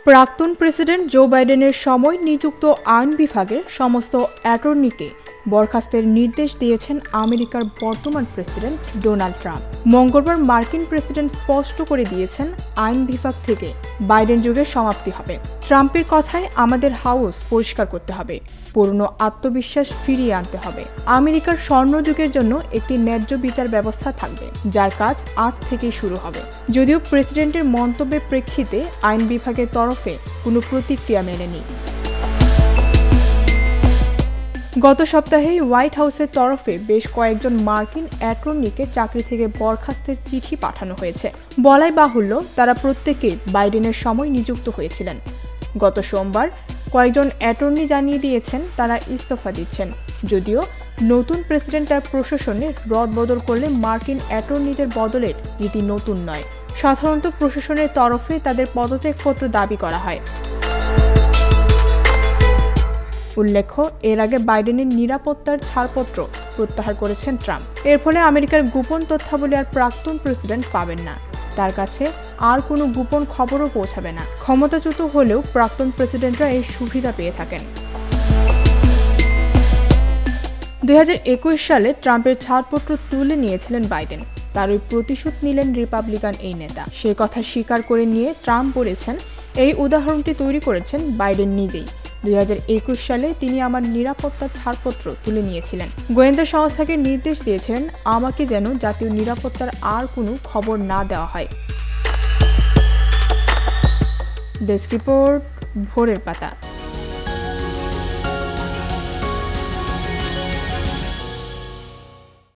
প্রাক্তন president Joe বাইডেনের সময় নিযুক্ত আইন বিভাগের সমস্ত অ্যাটর্নিকে বরখাস্তের নির্দেশ দিয়েছেন আমেরিকার বর্তমান প্রেসিডেন্ট ডোনাল্ড ট্রাম্প। মঙ্গলবার মার্কিন প্রেসিডেন্ট স্পষ্ট করে দিয়েছেন আইন বিভাগ থেকে বাইডেন যুগের সমাপ্তি হবে। ট্রাম্পের কথায় আমাদের হাউস পরিষ্কার করতে হবে, পুরনো আত্মবিশ্বাস ফিরিয়ে আনতে হবে। আমেরিকার স্বর্ণযুগের জন্য একটি ন্যায্য বিচার ব্যবস্থা থাকবে, যার কাজ আজ থেকেই শুরু হবে। যদিও প্রেসিডেন্টের মন্তব্যের প্রেক্ষিতে আইন বিভাগের তরফে কোনো প্রতিক্রিয়া মেলেনি। গত সপ্তাহে হোয়াইট হাউসের তরফে বেশ কয়েকজন মার্কিন অ্যাটর্নিকে চাকরি থেকে বরখাস্তের চিঠি পাঠানো হয়েছে। বলাই বাহুল্য, তারা প্রত্যেকেই বাইডেনের সময় নিযুক্ত হয়েছিলেন। গত সোমবার কয়েকজন অ্যাটর্নি জানিয়ে দিয়েছেন তারা ইস্তফা দিচ্ছেন। যদিও নতুন প্রেসিডেন্ট তার প্রশাসনে রদবদল করলে মার্কিন অ্যাটর্নিদের বদলের রীতি নতুন নয়। সাধারণত প্রশাসনের তরফে তাদের পদত্যাগপত্র দাবি করা হয়। উল্লেখ্য, এর আগে বাইডেনের নিরাপত্তার ছাড়পত্র প্রত্যাহার করেছেন ট্রাম্প। এর ফলে আমেরিকার গোপন তথ্যাবলী আর প্রাক্তন প্রেসিডেন্ট পাবেন না। তার কাছে আর কোনো গোপন খবরও পৌঁছাবে না। ক্ষমতাচ্যুত হলেও প্রাক্তন প্রেসিডেন্টরা এই সুবিধা পেয়ে থাকেন। 2021 সালে ট্রাম্পের ছাড়পত্র তুলে নিয়েছিলেন বাইডেন। তার ওই প্রতিশোধ নিলেন রিপাবলিকান এই নেতা। সে কথা স্বীকার করে নিয়ে ট্রাম্প বলেছেন, এই উদাহরণটি তৈরি করেছেন বাইডেন নিজেই। 2021 সালে তিনি আমার নিরাপত্তার ছাড়পত্র তুলে নিয়েছিলেন। গোয়েন্দা সংস্থাকে নির্দেশ দিয়েছিলেন আমাকে যেন জাতীয় নিরাপত্তার আর কোনো খবর না দেওয়া হয়। ডেস্ক রিপোর্ট, ভোরের পাতা।